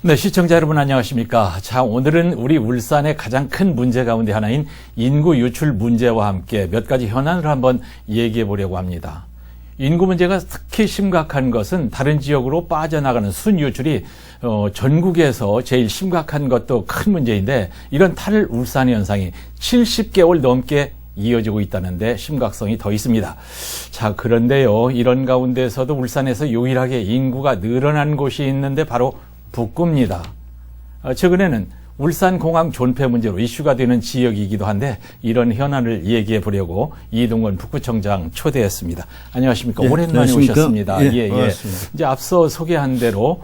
네, 시청자 여러분 안녕하십니까. 자, 오늘은 우리 울산의 가장 큰 문제 가운데 하나인 인구 유출 문제와 함께 몇 가지 현안을 한번 얘기해 보려고 합니다. 인구 문제가 특히 심각한 것은 다른 지역으로 빠져나가는 순유출이 전국에서 제일 심각한 것도 큰 문제인데, 이런 탈울산 현상이 70개월 넘게 이어지고 있다는데 심각성이 더 있습니다. 자, 그런데요, 이런 가운데서도 울산에서 유일하게 인구가 늘어난 곳이 있는데 바로 북구입니다. 최근에는 울산공항 존폐 문제로 이슈가 되는 지역이기도 한데, 이런 현안을 얘기해 보려고 이동건 북구청장 초대했습니다. 안녕하십니까? 예, 오랜만에 오셨습니다. 예, 반갑습니다. 이제 앞서 소개한 대로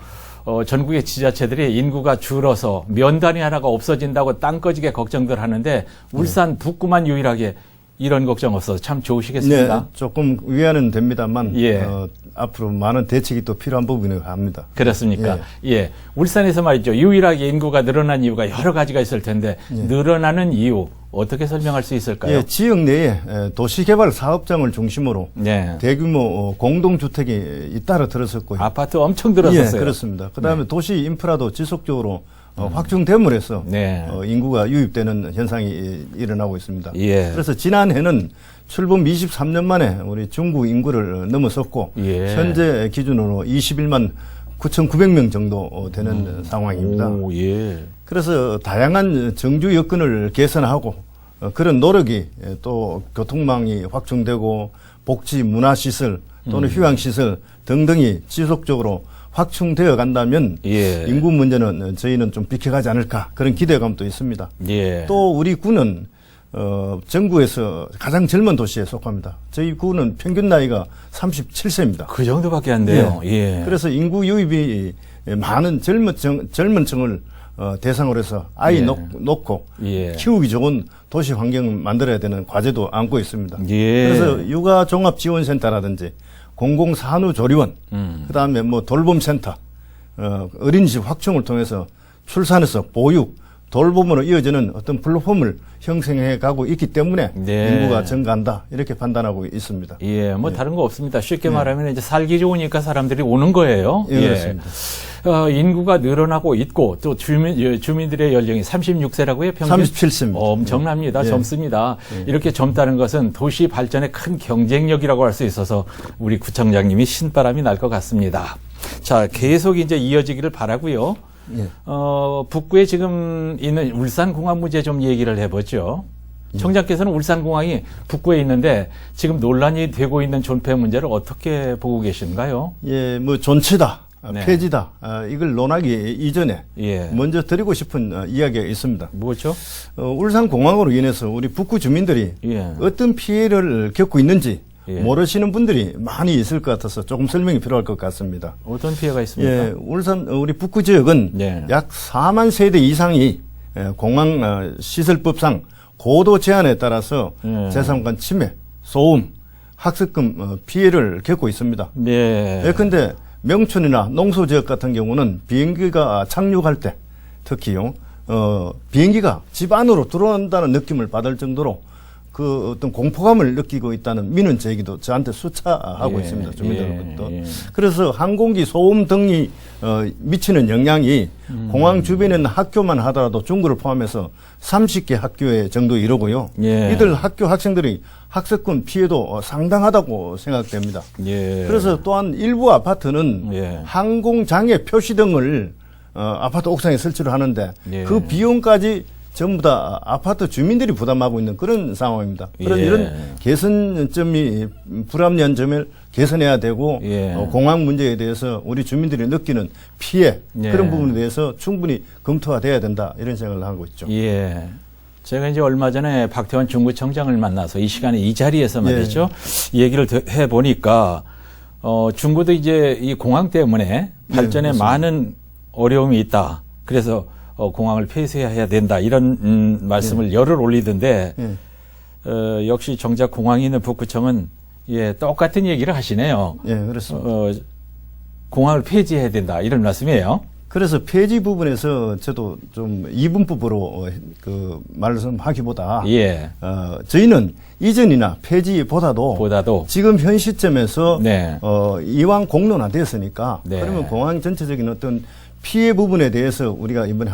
전국의 지자체들이 인구가 줄어서 면단위 하나가 없어진다고 땅꺼지게 걱정들 하는데, 울산 북구만 유일하게 이런 걱정 없어서 참 좋으시겠습니다. 네, 조금 위안은 됩니다만 예. 앞으로 많은 대책이 또 필요한 부분이라고 합니다. 그렇습니까? 예. 울산에서 말이죠, 유일하게 인구가 늘어난 이유가 여러 가지가 있을 텐데, 늘어나는 이유 어떻게 설명할 수 있을까요? 예, 지역 내에 도시개발 사업장을 중심으로 네. 대규모 공동주택이 잇따라 들어섰고요. 아파트 엄청 들어섰어요. 예, 그렇습니다. 그다음에 도시 인프라도 지속적으로 확충됨으로 네. 인구가 유입되는 현상이 일어나고 있습니다. 예. 그래서 지난해는 출범 23년 만에 우리 중구 인구를 넘어섰고, 예. 현재 기준으로 21만 9,900명 정도 되는 상황입니다. 오, 예. 그래서 다양한 정주 여건을 개선하고 그런 노력이 또 교통망이 확충되고 복지 문화시설 또는 휴양시설 등등이 지속적으로 확충되어 간다면 예. 인구 문제는 저희는 좀 비켜가지 않을까, 그런 기대감도 있습니다. 예. 또 우리 구는 전국에서 가장 젊은 도시에 속합니다. 저희 구는 평균 나이가 37세입니다. 그 정도밖에 안 돼요. 예. 그래서 인구 유입이 많은 젊은 층을 대상으로 해서 아이 예. 놓고 예. 키우기 좋은 도시 환경을 만들어야 되는 과제도 안고 있습니다. 예. 그래서 육아종합지원센터라든지 공공산후조리원, 그다음에 뭐 돌봄센터, 어린이집 확충을 통해서 출산에서 보육, 돌봄으로 이어지는 어떤 플랫폼을 형성해 가고 있기 때문에 네. 인구가 증가한다, 이렇게 판단하고 있습니다. 예, 뭐 다른 거 없습니다. 쉽게 말하면 이제 살기 좋으니까 사람들이 오는 거예요. 예, 그렇습니다. 인구가 늘어나고 있고, 또 주민들의 연령이 36세라고요? 평균? 37세입니다. 엄청납니다. 예. 젊습니다. 이렇게 젊다는 것은 도시 발전의 큰 경쟁력이라고 할 수 있어서 우리 구청장님이 신바람이 날 것 같습니다. 자, 계속 이제 이어지기를 바라고요. 예. 북구에 지금 있는 울산공항 문제 좀 얘기를 해보죠. 청장께서는 울산공항이 북구에 있는데 지금 논란이 되고 있는 존폐 문제를 어떻게 보고 계신가요? 예, 뭐 존치다, 네. 폐지다, 이걸 논하기 이전에 예. 먼저 드리고 싶은 이야기가 있습니다. 뭐죠? 울산공항으로 인해서 우리 북구 주민들이 예. 어떤 피해를 겪고 있는지 예. 모르시는 분들이 많이 있을 것 같아서 조금 설명이 필요할 것 같습니다. 어떤 피해가 있습니까? 예, 우리 북구 지역은 네. 약 4만 세대 이상이 공항 시설법상 고도 제한에 따라서 재산권 침해, 소음, 학습금 피해를 겪고 있습니다. 네. 예컨대 명촌이나 농소 지역 같은 경우는 비행기가 착륙할 때 특히요, 비행기가 집 안으로 들어온다는 느낌을 받을 정도로 그 어떤 공포감을 느끼고 있다는 민원 제기도 저한테 수차하고 예, 있습니다. 주민들로부터. 예. 그래서 항공기 소음 등이 미치는 영향이 공항 주변에 학교만 하더라도 중구를 포함해서 30개 학교에 정도 이르고요. 예. 이들 학교 학생들이 학습권 피해도 상당하다고 생각됩니다. 예. 그래서 또한 일부 아파트는 예. 항공장애 표시 등을 아파트 옥상에 설치를 하는데 예. 그 비용까지 전부 다 아파트 주민들이 부담하고 있는 그런 상황입니다. 그런 예. 이런 개선점이 불합리한 점을 개선해야 되고, 예. 공항 문제에 대해서 우리 주민들이 느끼는 피해, 예. 그런 부분에 대해서 충분히 검토가 돼야 된다, 이런 생각을 하고 있죠. 예. 제가 이제 얼마 전에 박태환 중구청장을 만나서 이 시간에 이 자리에서 말이죠. 얘기를 해보니까, 중구도 이제 이 공항 때문에 발전에 많은 어려움이 있다. 그래서 공항을 폐쇄해야 된다. 이런 말씀을 열을 올리던데, 역시 정작 공항이 있는 북구청은 예, 똑같은 얘기를 하시네요. 예, 그렇습니다. 공항을 폐지해야 된다. 이런 말씀이에요. 그래서 폐지 부분에서 저도 좀 이분법으로 말씀하기보다 예. 저희는 이전이나 폐지보다도 지금 현 시점에서 네. 이왕 공론화됐으니까 네. 그러면 공항 전체적인 어떤 피해 부분에 대해서 우리가 이번에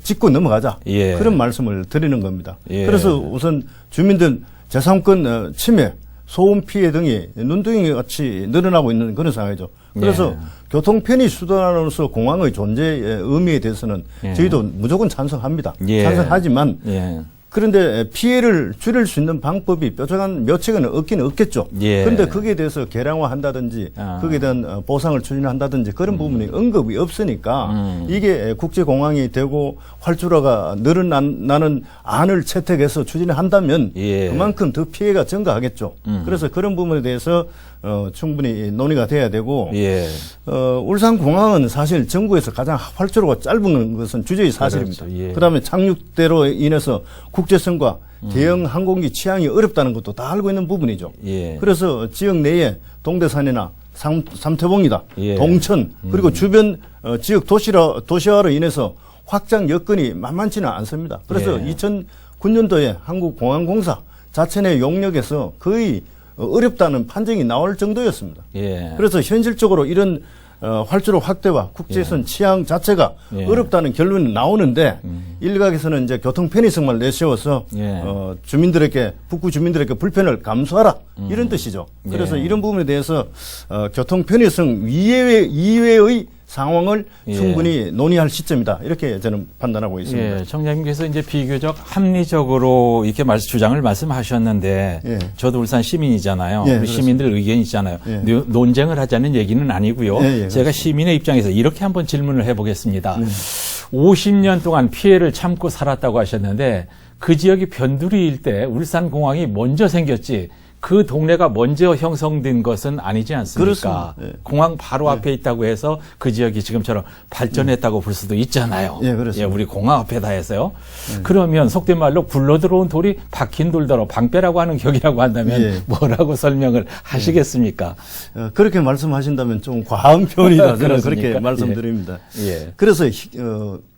짚고 넘어가자. 예. 그런 말씀을 드리는 겁니다. 예. 그래서 우선 주민들 재산권 침해, 소음 피해 등이 눈덩이 같이 늘어나고 있는 그런 상황이죠. 그래서 예. 교통 편의 수단으로서 공항의 존재의 의미에 대해서는 예. 저희도 무조건 찬성합니다. 예. 찬성하지만 예. 그런데 피해를 줄일 수 있는 방법이 뾰족한 묘책은 없긴 없겠죠. 예. 그런데 거기에 대해서 계량화한다든지 거기에 대한 보상을 추진한다든지 그런 부분이 언급이 없으니까 이게 국제공항이 되고 활주로가 늘어나는 안을 채택해서 추진을 한다면 예. 그만큼 더 피해가 증가하겠죠. 그래서 그런 부분에 대해서 충분히 논의가 돼야 되고 예. 울산공항은 사실 정부에서 가장 활주로가 짧은 것은 주저의 사실입니다. 그렇죠. 예. 그다음에 착륙대로 인해서 국제선과 대형 항공기 취항이 어렵다는 것도 다 알고 있는 부분이죠. 예. 그래서 지역 내에 동대산이나 삼태봉이다, 예. 동천 그리고 주변 지역 도시화로 인해서 확장 여건이 만만치는 않습니다. 그래서 예. 2009년도에 한국공항공사 자체 내 용역에서 거의 어렵다는 판정이 나올 정도였습니다. 예. 그래서 현실적으로 이런 활주로 확대와 국제선 취향 자체가 예. 어렵다는 결론이 나오는데 일각에서는 이제 교통 편의성만 내세워서 예. 주민들에게 북구 주민들에게 불편을 감수하라 이런 뜻이죠. 그래서 예. 이런 부분에 대해서 교통 편의성 이외의 상황을 예. 충분히 논의할 시점이다 이렇게 저는 판단하고 있습니다. 예, 청장님께서 이제 비교적 합리적으로 이렇게 주장을 말씀하셨는데, 예. 저도 울산 시민이잖아요. 예, 우리 시민들 의견이 있잖아요. 예. 논쟁을 하자는 얘기는 아니고요. 예, 예, 제가 시민의 입장에서 이렇게 한번 질문을 해보겠습니다. 네. 50년 동안 피해를 참고 살았다고 하셨는데, 그 지역이 변두리일 때 울산공항이 먼저 생겼지, 그 동네가 먼저 형성된 것은 아니지 않습니까? 그렇습니다. 예. 공항 바로 앞에 있다고 해서 그 지역이 지금처럼 발전했다고 볼 수도 있잖아요. 예, 그렇습니다. 우리 공항 앞에다 해서요. 그러면 속된 말로 굴러 들어온 돌이 박힌 돌더러 방패라고 하는 격이라고 한다면 예. 뭐라고 설명을 하시겠습니까? 그렇게 말씀하신다면 좀 과한 표현이다. 저는 그렇게 그렇습니까? 말씀드립니다. 예. 그래서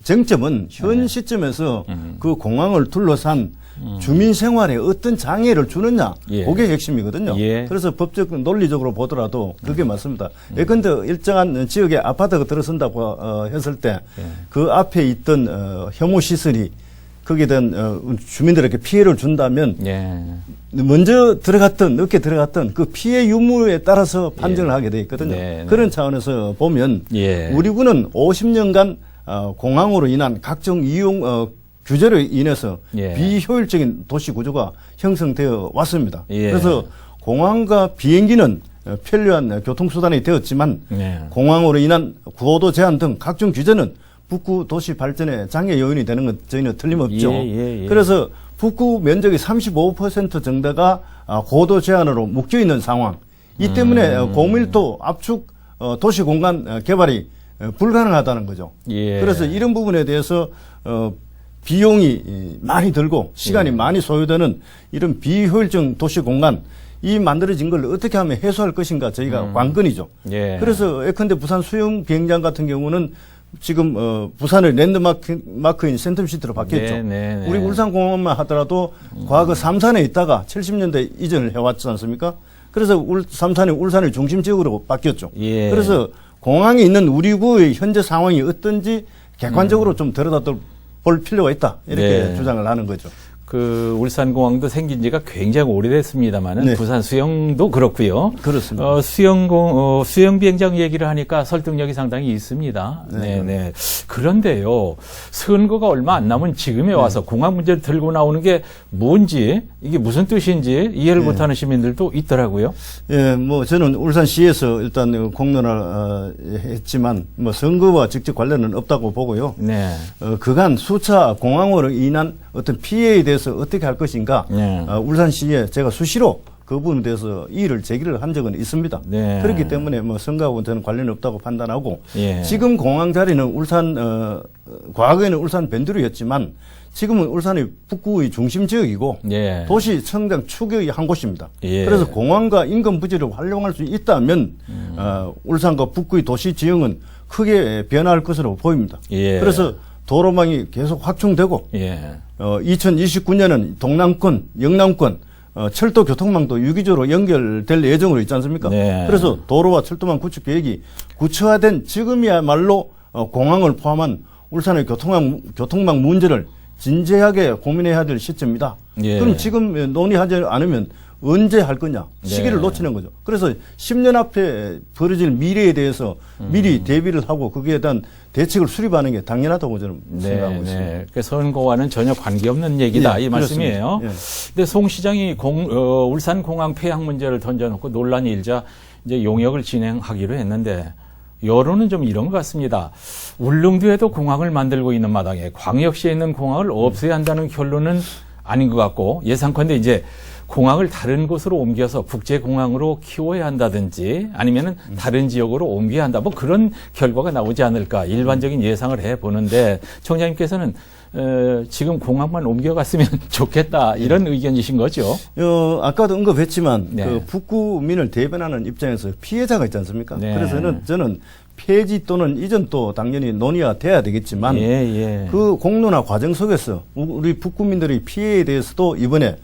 쟁점은 현 시점에서 그 공항을 둘러싼 주민 생활에 어떤 장애를 주느냐, 예. 그게 핵심이거든요. 예. 그래서 법적 논리적으로 보더라도 그게 맞습니다. 예컨대 일정한 지역에 아파트가 들어선다고 했을 때 그 앞에 있던 혐오 시설이 거기에 대한 주민들에게 피해를 준다면 예. 먼저 들어갔던 늦게 들어갔던 그 피해 유무에 따라서 판정을 하게 돼 있거든요. 네, 그런 차원에서 보면 예. 우리 군은 50년간 공항으로 인한 각종 이용 규제로 인해서 예. 비효율적인 도시 구조가 형성되어 왔습니다. 예. 그래서 공항과 비행기는 편리한 교통수단이 되었지만 예. 공항으로 인한 구호도 제한 등 각종 규제는 북구 도시 발전에 장애 요인이 되는 것 저희는 틀림없죠. 예. 그래서 북구 면적의 35% 정도가 고도 제한으로 묶여 있는 상황. 이 때문에 고밀도 압축 도시 공간 개발이 불가능하다는 거죠. 예. 그래서 이런 부분에 대해서 비용이 많이 들고 시간이 많이 소요되는 이런 비효율적 도시 공간 이 만들어진 걸 어떻게 하면 해소할 것인가 저희가 관건이죠. 예. 그래서 예컨대 부산 수영 비행장 같은 경우는 지금 부산의 랜드마크인 센텀시티로 바뀌었죠. 네. 우리 울산공항만 하더라도 과거 삼산에 있다가 70년대 이전을 해왔지 않습니까? 그래서 삼산이 울산의 중심 지역으로 바뀌었죠. 예. 그래서 공항에 있는 우리 구의 현재 상황이 어떤지 객관적으로 좀 들여다볼 필요가 있다. 이렇게 네. 주장을 하는 거죠. 그 울산공항도 생긴 지가 굉장히 오래됐습니다만은 네. 부산 수영도 그렇고요. 그렇습니다. 수영 비행장 얘기를 하니까 설득력이 상당히 있습니다. 네. 그런데요, 선거가 얼마 안 남은 지금에 와서 공항 문제를 들고 나오는 게 뭔지 이게 무슨 뜻인지 이해를 못하는 시민들도 있더라고요. 예, 뭐 저는 울산시에서 일단 공론을 했지만 뭐 선거와 직접 관련은 없다고 보고요. 네. 그간 수차 공항으로 인한 어떤 피해에 대해서 어떻게 할 것인가 네. 울산시에 제가 수시로 그 부분에 대해서 이의를 제기를 한 적은 있습니다. 네. 그렇기 때문에 뭐 선거하고 저는 관련이 없다고 판단하고 예. 지금 공항 자리는 울산 과거에는 울산 변두리였지만 지금은 울산의 북구의 중심 지역이고 예. 도시 성장 축의 한 곳입니다. 예. 그래서 공항과 인근 부지를 활용할 수 있다면 울산과 북구의 도시 지형은 크게 변화할 것으로 보입니다. 예. 그래서 도로망이 계속 확충되고 예. 2029년은 동남권, 영남권 철도 교통망도 유기적으로 연결될 예정으로 있지 않습니까? 네. 그래서 도로와 철도망 구축 계획이 구체화된 지금이야말로 공항을 포함한 울산의 교통망 문제를 진지하게 고민해야 될 시점이다. 예. 그럼 지금 논의하지 않으면 언제 할 거냐? 시기를 네. 놓치는 거죠. 그래서 10년 앞에 벌어질 미래에 대해서 미리 대비를 하고 거기에 대한 대책을 수립하는 게 당연하다고 저는 생각하고 있습니다. 네. 그 선거와는 전혀 관계없는 얘기다 예, 이 말씀이에요. 그렇습니다. 근데 송 시장이 울산 공항 폐항 문제를 던져놓고 논란이 일자 이제 용역을 진행하기로 했는데 여론은 좀 이런 것 같습니다. 울릉도에도 공항을 만들고 있는 마당에 광역시에 있는 공항을 없애야 한다는 결론은 아닌 것 같고 예상컨대 이제 공항을 다른 곳으로 옮겨서 국제공항으로 키워야 한다든지 아니면은 다른 지역으로 옮겨야 한다. 뭐 그런 결과가 나오지 않을까 일반적인 예상을 해보는데 청장님께서는 지금 공항만 옮겨갔으면 좋겠다 이런 의견이신 거죠? 아까도 언급했지만 네. 그 북구민을 대변하는 입장에서 피해자가 있지 않습니까? 네. 그래서 저는 폐지 또는 이전도 당연히 논의가 돼야 되겠지만 예. 그 공론화 과정 속에서 우리 북구민들의 피해에 대해서도 이번에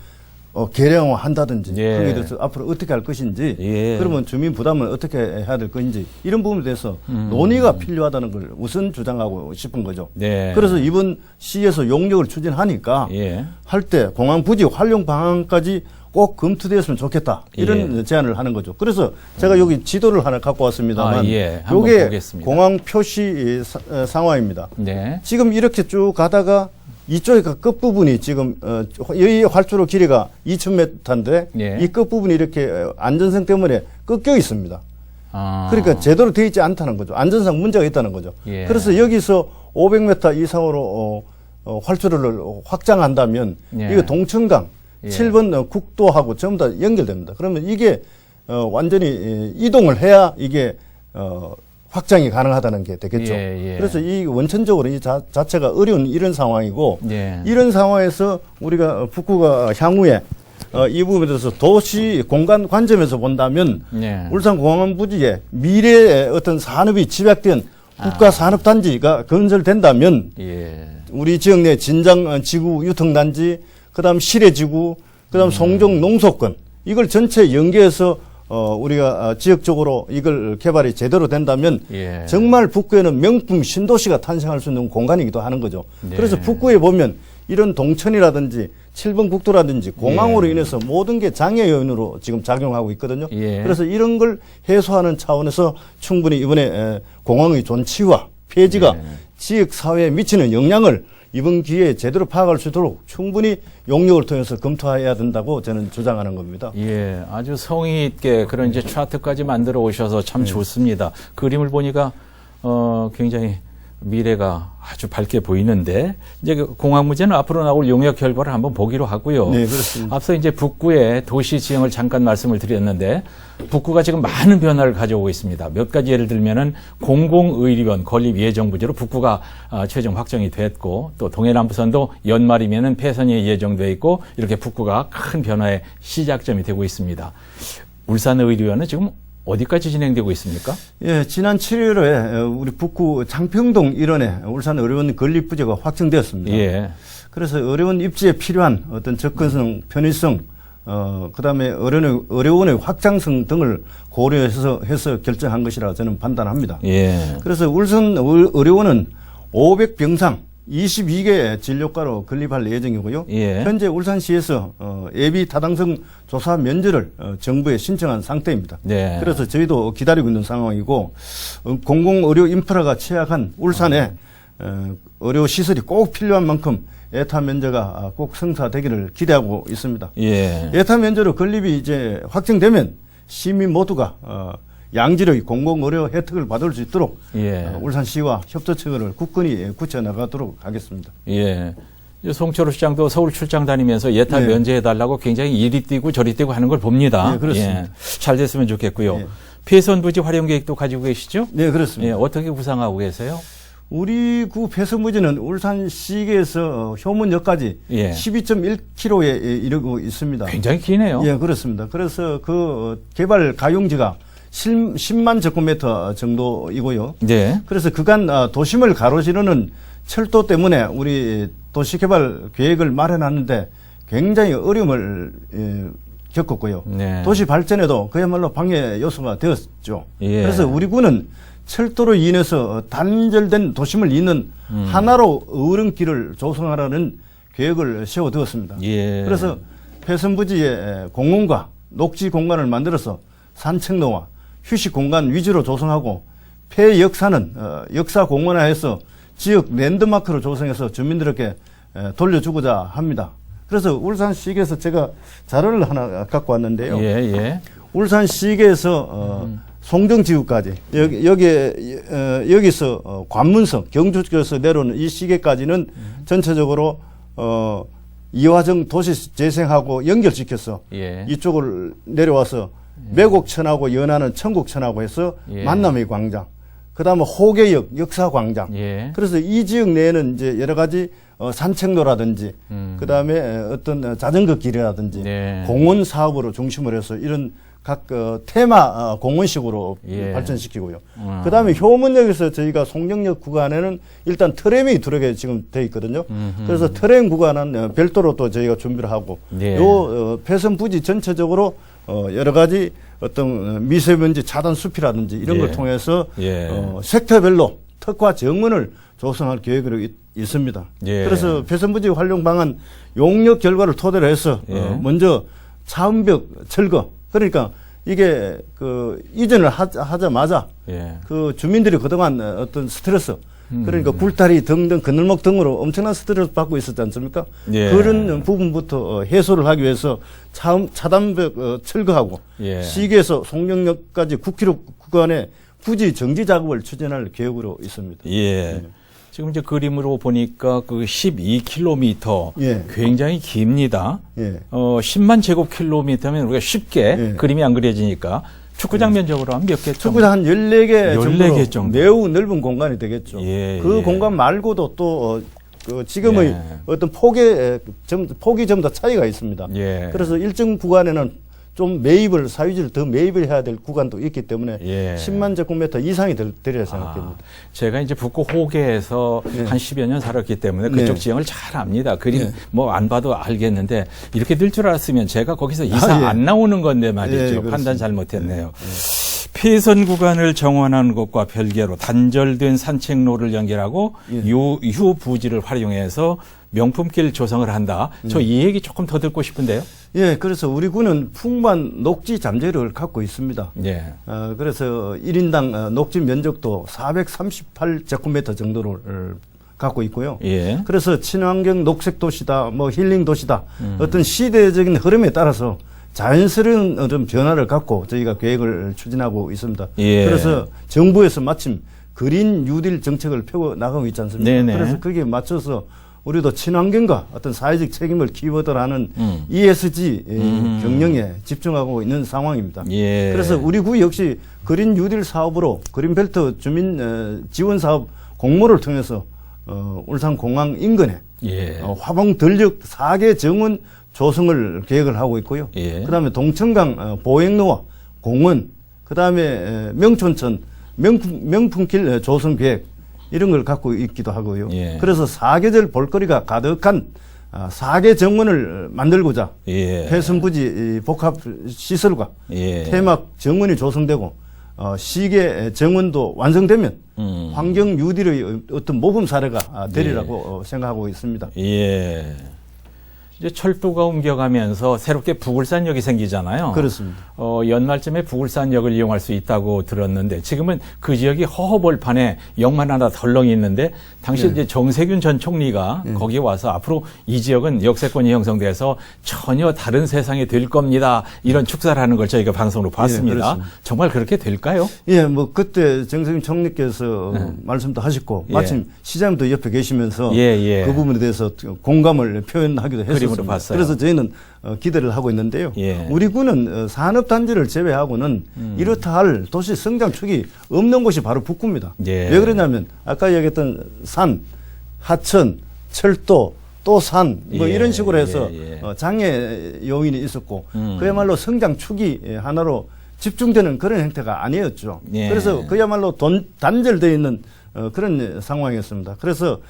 개량화한다든지 예. 거기에 대해서 앞으로 어떻게 할 것인지 예. 그러면 주민 부담을 어떻게 해야 될 것인지 이런 부분에 대해서 논의가 필요하다는 걸 우선 주장하고 싶은 거죠. 네. 그래서 이번 시에서 용역을 추진하니까 예. 할 때 공항 부지 활용 방안까지 꼭 검토되었으면 좋겠다 이런 제안을 하는 거죠. 그래서 제가 여기 지도를 하나 갖고 왔습니다만 한번 이게 보겠습니다. 공항 표시 상황입니다. 네. 지금 이렇게 쭉 가다가 이쪽에 끝부분이 지금 이 활주로 길이가 2,000m인데 예. 이 끝부분이 이렇게 안전성 때문에 꺾여 있습니다. 아. 그러니까 제대로 되어 있지 않다는 거죠. 안전상 문제가 있다는 거죠. 예. 그래서 여기서 500m 이상으로 활주로를 확장한다면 예. 이거 동천강 예. 7번 국도하고 전부 다 연결됩니다. 그러면 이게 완전히 이동을 해야 이게 확장이 가능하다는 게 되겠죠. 예. 그래서 이 원천적으로 이 자체가 어려운 이런 상황이고 예. 이런 상황에서 우리가 북구가 향후에 이 부분에 대해서 도시 공간 관점에서 본다면 예. 울산 공항 부지에 미래의 어떤 산업이 집약된 국가 산업단지가 건설된다면 예. 우리 지역 내 진장 지구 유통단지, 그다음 시래지구, 그다음 송정 농소권 이걸 전체 연계해서 우리가 지역적으로 이걸 개발이 제대로 된다면 예. 정말 북구에는 명품 신도시가 탄생할 수 있는 공간이기도 하는 거죠. 네. 그래서 북구에 보면 이런 동천이라든지 7번 국도라든지 공항으로 예. 인해서 모든 게 장애 요인으로 지금 작용하고 있거든요. 예. 그래서 이런 걸 해소하는 차원에서 충분히 이번에 공항의 존치와 폐지가 예. 지역 사회에 미치는 영향을 이번 기회에 제대로 파악할 수 있도록 충분히 용역을 통해서 검토해야 된다고 저는 주장하는 겁니다. 예, 아주 성의 있게 그런 이제 차트까지 만들어 오셔서 참 좋습니다. 그림을 보니까 굉장히 미래가 아주 밝게 보이는데 이제 그 공항 문제는 앞으로 나올 용역 결과를 한번 보기로 하고요. 네, 그렇습니다. 앞서 이제 북구의 도시 지형을 잠깐 말씀을 드렸는데 북구가 지금 많은 변화를 가져오고 있습니다. 몇 가지 예를 들면은 공공의료원 건립 예정 부지로 북구가 최종 확정이 됐고 또 동해남부선도 연말이면은 폐선이 예정돼 있고 이렇게 북구가 큰 변화의 시작점이 되고 있습니다. 울산의료원은 지금 어디까지 진행되고 있습니까? 예, 지난 7일에 우리 북구 장평동 일원에 울산 의료원 건립 부지가 확정되었습니다. 예. 그래서 의료원 입지에 필요한 어떤 접근성, 편의성, 그다음에 의료원의 확장성 등을 고려해서 결정한 것이라 저는 판단합니다. 예. 그래서 울산 의료원은 500병상 22개 진료과로 건립할 예정이고요. 예. 현재 울산시에서 예비 타당성 조사 면제를 정부에 신청한 상태입니다. 네. 그래서 저희도 기다리고 있는 상황이고 공공의료 인프라가 취약한 울산에 의료 시설이 꼭 필요한 만큼 에타 면제가 꼭 성사되기를 기대하고 있습니다. 예. 에타 면제로 건립이 이제 확정되면 시민 모두가 양질의 공공의료 혜택을 받을 수 있도록 예. 울산시와 협조체계를 굳건히 굳혀 나가도록 하겠습니다. 예. 송철호 시장도 서울 출장 다니면서 예타 네. 면제해달라고 굉장히 이리 뛰고 저리 뛰고 하는 걸 봅니다. 네, 그렇습니다. 예. 잘 됐으면 좋겠고요. 네. 폐선 부지 활용 계획도 가지고 계시죠? 네, 그렇습니다. 예. 어떻게 구상하고 계세요? 우리 구 폐선부지는 울산시계에서 효문역까지 예. 12.1km에 이르고 있습니다. 굉장히 기네요. 예, 그렇습니다. 그래서 그 개발 가용지가 10만 제곱미터 정도이고요. 네. 그래서 그간 도심을 가로지르는 철도 때문에 우리 도시개발 계획을 마련하는데 굉장히 어려움을 겪었고요. 네. 도시 발전에도 그야말로 방해 요소가 되었죠. 예. 그래서 우리 군은 철도로 인해서 단절된 도심을 잇는 하나로 어른길을 조성하라는 계획을 세워두었습니다. 예. 그래서 폐선부지에 공원과 녹지 공간을 만들어서 산책로와 휴식 공간 위주로 조성하고 폐역사는 역사 공원화해서 지역 랜드마크로 조성해서 주민들에게 돌려주고자 합니다. 그래서 울산시에서 제가 자료를 하나 갖고 왔는데요. 예, 예. 울산시에서 송정지구까지 여기서 관문성 경주에서 내려오는 이 시계까지는 전체적으로 이화정 도시 재생하고 연결시켜서 예. 이쪽을 내려와서 매곡천하고 연하는 천국천하고 해서 예. 만남의 광장, 그다음에 호계역 역사광장. 예. 그래서 이 지역 내에는 이제 여러 가지 산책로라든지 그다음에 어떤 자전거 길이라든지 네. 공원 사업으로 중심을 해서 이런 각 테마 공원식으로 예. 발전시키고요. 그다음에 효문역에서 저희가 송정역 구간에는 일단 트램이 들어게 지금 돼 있거든요. 그래서 트램 구간은 별도로 또 저희가 준비를 하고 예. 요 폐선 부지 전체적으로 여러 가지 어떤 미세먼지 차단 숲이라든지 이런 예. 걸 통해서 예. 섹터별로 특화 정원을 조성할 계획으로 있습니다. 예. 그래서 폐선부지 활용 방안 용역 결과를 토대로 해서 예. 먼저 차은벽 철거, 그러니까 이게 이전을 하자마자 예. 그 주민들이 그동안 어떤 스트레스, 그러니까 굴다리 등등 그늘목 등으로 엄청난 스트레스 받고 있었지 않습니까? 예. 그런 부분부터 해소를 하기 위해서 차단벽 철거하고 예. 시계에서 송정역까지 9km 구간의 부지 정지 작업을 추진할 계획으로 있습니다. 예. 지금 이제 그림으로 보니까 그 12km 예. 굉장히 깁니다. 예. 10만 제곱킬로미터면 우리가 쉽게 예. 그림이 안 그려지니까 축구장 면적으로 하면 몇 개? 축구장 한 14개 14개 정도. 매우 넓은 공간이 되겠죠. 예, 그 예. 공간 말고도 또 지금의 예. 어떤 폭이 좀 더 차이가 있습니다. 예. 그래서 일정 구간에는 좀 사유지를 더 매입을 해야 될 구간도 있기 때문에 예. 10만 제곱미터 이상이 되리라 생각합니다. 제가 이제 북구 호계에서 네. 한 10여 년 살았기 때문에 그쪽 네. 지형을 잘 압니다. 그림 네. 뭐 안 봐도 알겠는데 이렇게 될 줄 알았으면 제가 거기서 이사 예. 안 나오는 건데 말이죠. 예, 그렇습니다. 판단 잘못했네요. 폐선 구간을 정원하는 것과 별개로 단절된 산책로를 연결하고 예. 유부지를 활용해서 명품길 조성을 한다. 저 이 얘기 조금 더 듣고 싶은데요. 예, 그래서 우리 군은 풍부한 녹지 잠재력을 갖고 있습니다. 예. 그래서 1인당 녹지 면적도 438제곱미터 정도를 갖고 있고요. 예. 그래서 친환경 녹색 도시다, 뭐 힐링 도시다, 어떤 시대적인 흐름에 따라서 자연스러운 어떤 변화를 갖고 저희가 계획을 추진하고 있습니다. 예. 그래서 정부에서 마침 그린 뉴딜 정책을 펴고 나가고 있지 않습니까? 네네. 그래서 거기에 맞춰서 우리도 친환경과 어떤 사회적 책임을 키워드로 하는 ESG 경영에 집중하고 있는 상황입니다. 예. 그래서 우리 구 역시 그린 뉴딜 사업으로 그린벨트 주민 지원 사업 공모를 통해서 울산공항 인근에 예. 화봉 전력 4개 정원 조성을 계획을 하고 있고요. 예. 그다음에 동천강 보행로와 공원, 그다음에 명촌천 명품길 조성 계획 이런 걸 갖고 있기도 하고요. 예. 그래서 사계절 볼거리가 가득한 4개 정원을 만들고자 예. 폐선부지 복합 시설과 예. 테마 정원이 조성되고 시계 정원도 완성되면 환경 뉴딜의 어떤 모범 사례가 되리라고 생각하고 있습니다. 예. 이제 철도가 옮겨가면서 새롭게 부굴산역이 생기잖아요. 그렇습니다. 연말쯤에 부굴산역을 이용할 수 있다고 들었는데 지금은 그 지역이 허허벌판에 역만 하나 덜렁이 있는데 당시 이제 정세균 전 총리가 거기 와서 앞으로 이 지역은 역세권이 형성돼서 전혀 다른 세상이 될 겁니다. 이런 축사를 하는 걸 저희가 방송으로 봤습니다. 그렇습니다. 정말 그렇게 될까요? 예, 뭐 그때 정세균 총리께서 말씀도 하셨고 예. 마침 시장도 옆에 계시면서 예. 그 부분에 대해서 공감을 표현하기도 했습니다. 봤어요. 그래서 저희는 기대를 하고 있는데요. 예. 우리 군은 산업단지를 제외하고는 이렇다 할 도시 성장축이 없는 곳이 바로 북구입니다. 예. 왜 그러냐면 아까 얘기했던 산, 하천, 철도, 또 산, 뭐 예. 이런 식으로 해서 예. 장애 요인이 있었고 그야말로 성장축이 하나로 집중되는 그런 형태가 아니었죠. 예. 그래서 그야말로 단절되어 있는 그런 상황이었습니다. 그래서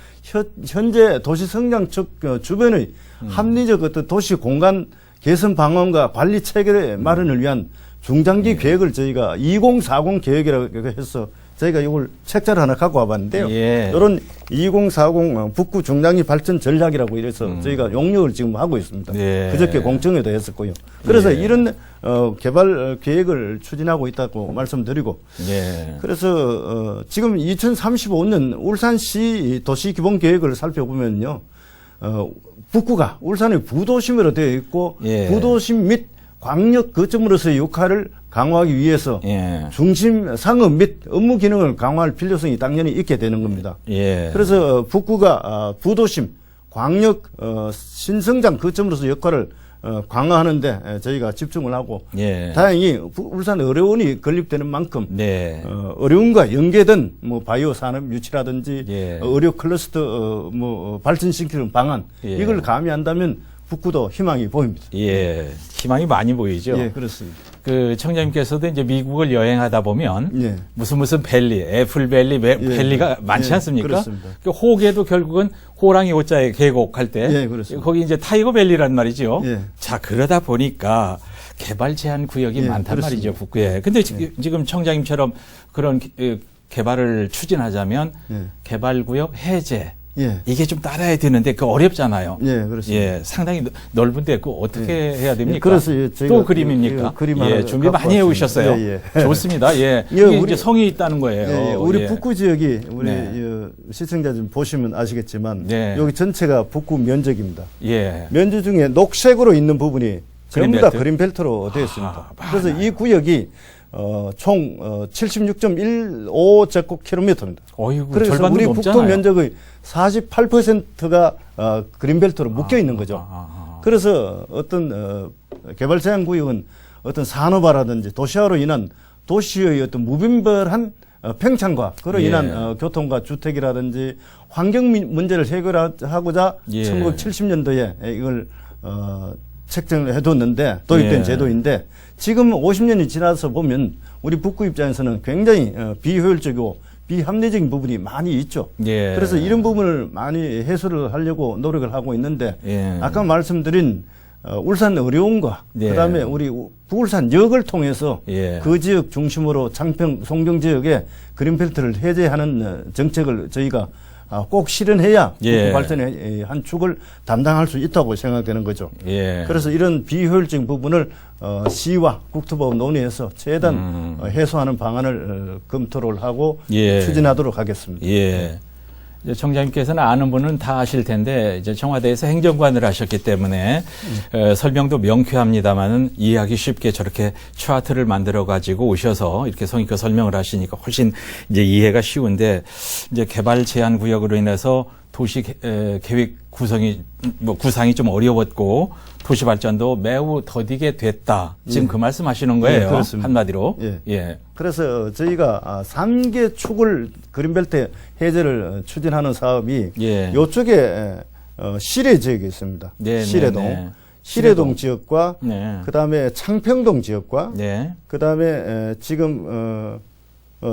현재 도시 성장축 주변의 합리적 어떤 도시 공간 개선 방안과 관리 체계 마련을 위한 중장기 계획을 저희가 2040 계획이라고 해서 저희가 이걸 책자를 하나 갖고 와봤는데요. 예. 이런 2040 북구 중장기 발전 전략이라고 이래서 저희가 용역을 지금 하고 있습니다. 예. 그저께 공청회도 했었고요. 그래서 예. 이런 개발 계획을 추진하고 있다고 말씀드리고, 예. 그래서 지금 2035년 울산시 도시기본계획을 살펴보면요, 북구가 울산의 부도심으로 되어 있고 예. 부도심 및 광역 거점으로서의 역할을 강화하기 위해서 예. 중심 상업 및 업무 기능을 강화할 필요성이 당연히 있게 되는 겁니다. 예. 그래서 북구가 부도심, 광역 신성장 거점으로서 역할을 강화하는데 저희가 집중을 하고, 예. 다행히 울산 어려운이 건립되는 만큼 네. 어려움과 연계된 뭐 바이오 산업 유치라든지 예. 의료 클러스터 발전시키는 방안, 예. 이걸 가미한다면 북구도 희망이 보입니다. 예. 희망이 많이 보이죠. 예, 그렇습니다. 그 청장님께서도 이제 미국을 여행하다 보면 예. 무슨 벨리, 애플밸리, 벨리가 많지 예, 않습니까? 그렇습니다. 그 호계도 결국은 호랑이 호자에 계곡할 때 예, 그렇습니다. 거기 이제 타이거밸리란 말이죠. 예. 자, 그러다 보니까 개발 제한 구역이 예, 많단 그렇습니다. 말이죠, 북구에. 근데 지금 청장님처럼 그런 개발을 추진하자면 예. 개발 구역 해제, 예. 이게 좀 따라야 되는데 그 어렵잖아요. 예, 그렇습니다. 예, 상당히 넓은데 그 어떻게 해야 됩니까? 그래서 저희가 또 그림입니까? 그림 예, 하나 준비 많이 갖고 해 왔습니다. 오셨어요. 예, 예. 좋습니다. 예. 예, 이게 우리- 이제 성이 있다는 거예요. 예, 예. 우리 예. 북구 지역이 우리 네. 시청자 좀 보시면 아시겠지만 네. 여기 전체가 북구 면적입니다. 예. 면적 중에 녹색으로 있는 부분이 전부 다 그린벨트? 그린벨트로 되어 있습니다. 아, 그래서 이 구역이 총 76.15제곱킬로미터입니다. 어이구, 그래서 절반도 우리 넘잖아요. 북도 면적의 48%가 그린벨트로 묶여 있는 거죠. 그래서 어떤 개발 제한 구역은 어떤 산업화라든지 도시화로 인한 도시의 어떤 무분별한 팽창과 그로 예. 인한 교통과 주택이라든지 환경 문제를 해결하고자 예. 1970년도에 이걸 책정을 해뒀는데 도입된 예. 제도인데, 지금 50년이 지나서 보면 우리 북구 입장에서는 굉장히 비효율적이고 비합리적인 부분이 많이 있죠. 예. 그래서 이런 부분을 많이 해소를 하려고 노력을 하고 있는데, 예. 아까 말씀드린 울산 어려움과 예. 그다음에 우리 부울산역을 통해서 예. 그 지역 중심으로 창평, 송정 지역에 그린벨트를 해제하는 정책을 저희가 꼭 실현해야 예. 북구 발전의 한 축을 담당할 수 있다고 생각되는 거죠. 예. 그래서 이런 비효율적인 부분을 시와 국토부와 논의해서 최대한 해소하는 방안을 검토를 하고 예. 추진하도록 하겠습니다. 예. 이제 청장님께서는 아는 분은 다 아실 텐데 이제 청와대에서 행정관을 하셨기 때문에 설명도 명쾌합니다만은 이해하기 쉽게 저렇게 차트를 만들어 가지고 오셔서 이렇게 성의껏 설명을 하시니까 훨씬 이제 이해가 쉬운데, 이제 개발 제한 구역으로 인해서 도시 계획 구상이 좀 어려웠고 도시 발전도 매우 더디게 됐다. 지금 그 말씀하시는 거예요. 예, 그렇습니다. 한마디로. 예. 예. 그래서 저희가 3개 축을 그린벨트 해제를 추진하는 사업이 예. 이쪽에 시내 지역이 있습니다. 네, 시래동. 네, 네. 시래동 지역과 네. 그다음에 창평동 지역과 네. 그다음에 지금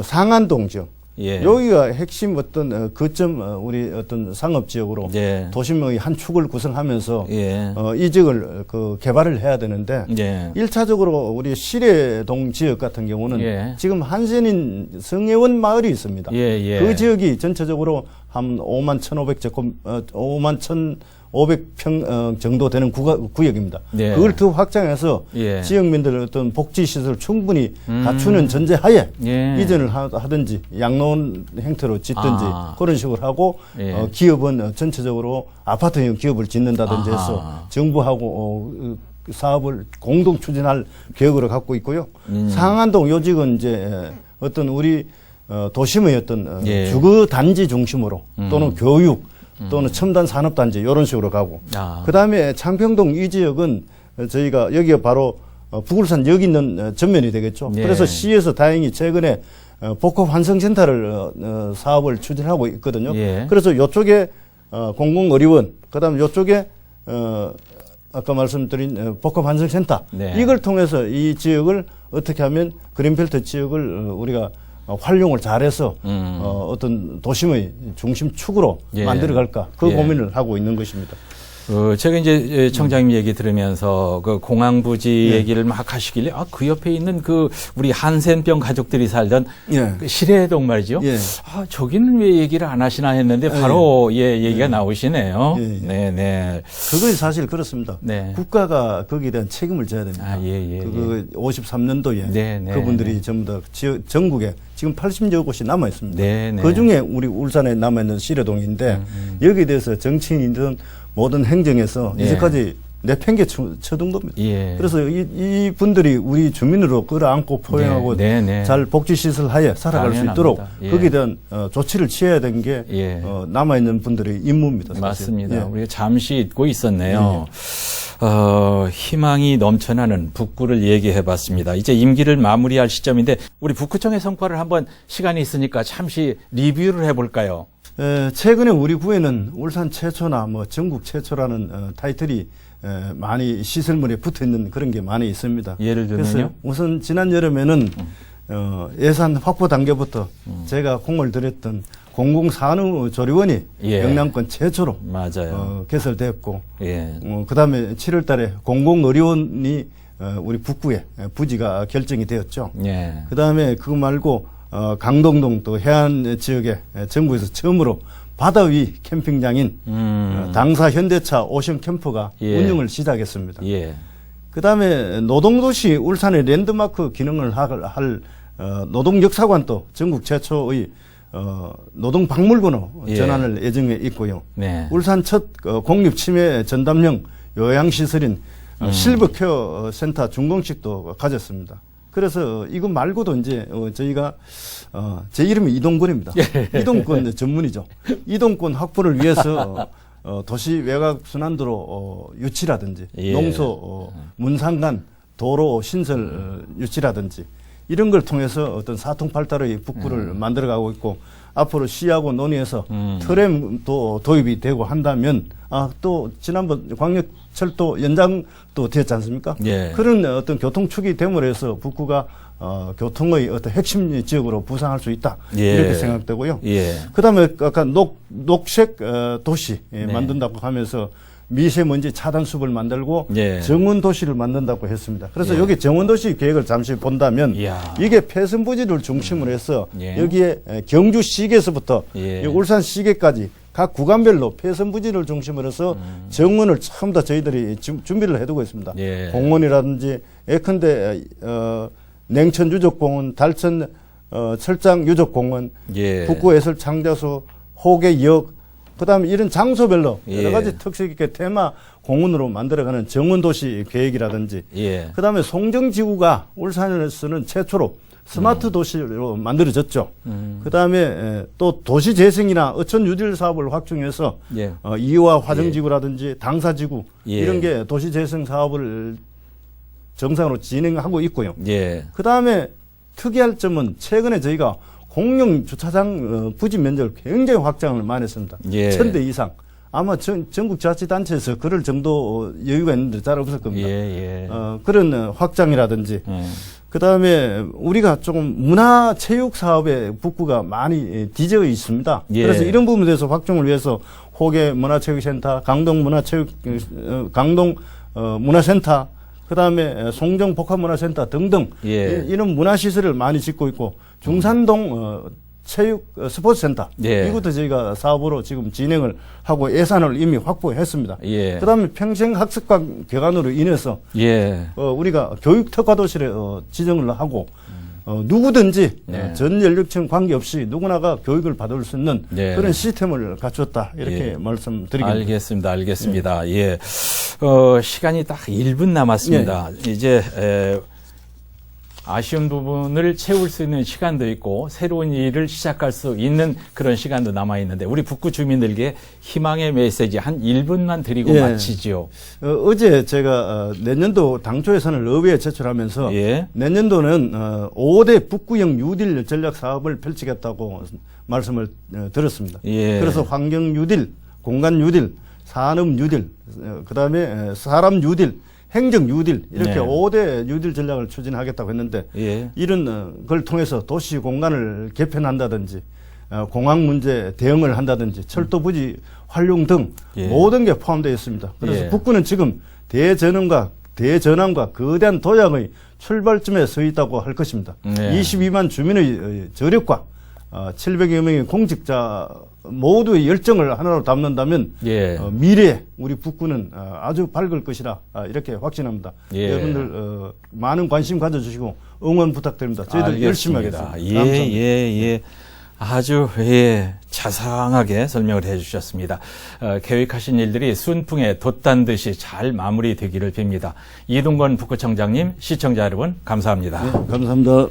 상안동 지역. 예. 여기가 핵심 어떤 거점 우리 어떤 상업 지역으로 예. 도심의 한 축을 구성하면서 예. 이 지역을 개발을 해야 되는데, 예. 1차적으로 우리 시래동 지역 같은 경우는 예. 지금 한센인 성혜원 마을이 있습니다. 예, 예. 그 지역이 전체적으로 한 5만 1,500평 정도 되는 구역입니다. 예. 그걸 더 확장해서 예. 지역민들 어떤 복지 시설을 충분히 갖추는 전제하에 예. 이전을 하든지 양로원 형태로 짓든지 그런 식으로 하고, 예. 기업은 전체적으로 아파트형 기업을 짓는다든지 해서 정부하고 사업을 공동 추진할 계획으로 갖고 있고요. 상안동 요직은 이제 어떤 우리 도심의 어떤 예. 주거 단지 중심으로 또는 교육 또는 첨단 산업단지 이런 식으로 가고, 그 다음에 창평동 이 지역은 저희가 여기가 바로 북울산 여기 있는 전면이 되겠죠. 예. 그래서 시에서 다행히 최근에 복합 환승센터를 사업을 추진하고 있거든요. 예. 그래서 이쪽에 공공의료원, 그다음에 이쪽에 아까 말씀드린 복합 환승센터, 네. 이걸 통해서 이 지역을 어떻게 하면 그린벨트 지역을 우리가 활용을 잘해서 어떤 도심의 중심축으로 예. 만들어갈까, 그 예. 고민을 하고 있는 것입니다. 제가 이제 청장님 얘기 들으면서 그 공항부지 얘기를 막 하시길래 그 옆에 있는 그 우리 한센병 가족들이 살던 그 시래동 말이죠. 저기는 왜 얘기를 안 하시나 했는데 바로 얘기가 나오시네요. 네네. 그건 사실 그렇습니다. 네. 국가가 거기에 대한 책임을 져야 됩니다. 그 53년도에 그분들이 전부 다 전국에 지금 80여 곳이 남아 있습니다. 그 중에 우리 울산에 남아 있는 시래동인데 여기에 대해서 정치인이든 모든 행정에서 이제까지 내팽개 쳐둔 겁니다. 그래서 이 분들이 우리 주민으로 끌어안고 포용하고 잘 복지시설 하에 살아갈 수 있도록 거기에 대한 조치를 취해야 되는 게 남아있는 분들의 임무입니다. 사실. 맞습니다. 우리가 잠시 잊고 있었네요. 희망이 넘쳐나는 북구를 얘기해 봤습니다. 이제 임기를 마무리할 시점인데 우리 북구청의 성과를 한번 시간이 있으니까 잠시 리뷰를 해볼까요? 최근에 우리 구에는 울산 최초나 뭐 전국 최초라는 타이틀이 많이 시설물에 붙어 있는 그런 게 많이 있습니다. 예를 들면요? 그래서 우선 지난 여름에는 예산 확보 단계부터 제가 공을 들였던 공공산후조리원이 영남권 최초로 개설되었고, 그다음에 7월달에 공공의료원이 우리 북구에 부지가 결정이 되었죠. 그다음에 그거 말고 강동동 또 해안 지역에 전국에서 처음으로 바다 위 캠핑장인 당사 현대차 오션 캠프가 운영을 시작했습니다. 그다음에 노동도시 울산의 랜드마크 기능을 할 노동역사관도 전국 최초의 노동박물관으로 전환을 예정해 있고요. 울산 첫 공립치매 전담형 요양시설인 실버케어 센터 준공식도 가졌습니다. 그래서 이거 말고도 이제 저희가 제 이름이 이동권입니다. 이동권 전문이죠. 이동권 확보를 위해서 도시 외곽 순환도로 유치라든지 농소 문상간 도로 신설 유치라든지 이런 걸 통해서 어떤 사통팔달의 북구를 만들어가고 있고 앞으로 시하고 논의해서 트램도 도입이 되고 한다면 또 지난번 광역철도 연장도 되었지 않습니까? 그런 어떤 교통축이 됨으로 해서 북구가 교통의 어떤 핵심 지역으로 부상할 수 있다 이렇게 생각되고요. 그다음에 아까 녹색 도시 만든다고 하면서 미세먼지 차단숲을 만들고 정원 도시를 만든다고 했습니다. 그래서 여기 정원 도시 계획을 잠시 본다면 이게 폐선부지를 중심으로 해서 여기에 경주시계에서부터 울산 시계까지 각 구간별로 폐선부지를 중심으로 해서 정원을 처음부터 저희들이 준비를 해두고 있습니다. 공원이라든지 예컨대 냉천 유적공원, 달천 철장 유적공원, 북구 예술 창자소, 호계역 그다음에 이런 장소별로 여러 가지 특색 있게 테마 공원으로 만들어가는 정원도시 계획이라든지 그다음에 송정지구가 울산에서는 최초로 스마트 도시로 만들어졌죠. 그다음에 또 도시재생이나 어촌 뉴딜 사업을 확충해서 이화 화정지구라든지 당사지구 이런 게 도시재생 사업을 정상으로 진행하고 있고요. 그다음에 특이할 점은 최근에 저희가 공용 주차장 부지 면적을 굉장히 확장을 많이 했습니다. 1000대 이상. 아마 전국 자치단체에서 그럴 정도 여유가 있는데 잘 없을 겁니다. 그런 확장이라든지 그다음에 우리가 조금 문화체육 사업에 북구가 많이 뒤져 있습니다. 그래서 이런 부분에 대해서 확충을 위해서 호계 문화체육센터, 강동 문화센터 그다음에 송정 복합문화센터 등등 이런 문화시설을 많이 짓고 있고 중산동 체육 스포츠센터 이것도 저희가 사업으로 지금 진행을 하고 예산을 이미 확보했습니다. 그다음에 평생학습관 개관으로 인해서 우리가 교육특화도시를 지정을 하고 누구든지 전 연령층 관계없이 누구나가 교육을 받을 수 있는 그런 시스템을 갖췄다 이렇게 말씀드리겠습니다. 알겠습니다. 시간이 딱 1분 남았습니다. 이제 아쉬운 부분을 채울 수 있는 시간도 있고 새로운 일을 시작할 수 있는 그런 시간도 남아 있는데 우리 북구 주민들께 희망의 메시지 한 1분만 드리고 마치죠. 어제 제가 내년도 당초 예산을 의회에 제출하면서 내년도는 5대 북구형 뉴딜 전략 사업을 펼치겠다고 말씀을 들었습니다. 그래서 환경 뉴딜, 공간 뉴딜, 산업 뉴딜, 그다음에 사람 뉴딜, 행정 뉴딜 이렇게 5대 뉴딜 전략을 추진하겠다고 했는데 이런 걸 통해서 도시 공간을 개편한다든지 공항 문제 대응을 한다든지 철도 부지 활용 등 예. 모든 게 포함되어 있습니다. 그래서 예. 북구는 지금 대전환과 거대한 도약의 출발점에 서 있다고 할 것입니다. 네. 22만 주민의 저력과 700여 명의 공직자 모두의 열정을 하나로 담는다면 예. 미래에 우리 북구는 아주 밝을 것이라 이렇게 확신합니다. 예. 여러분들 많은 관심 가져주시고 응원 부탁드립니다. 저희들 열심히 알겠습니다. 하겠습니다. 예, 감사합니다. 예. 아주 자상하게 설명을 해주셨습니다. 계획하신 일들이 순풍에 돛단 듯이 잘 마무리되기를 빕니다. 이동건 북구청장님, 시청자 여러분 감사합니다. 네, 감사합니다.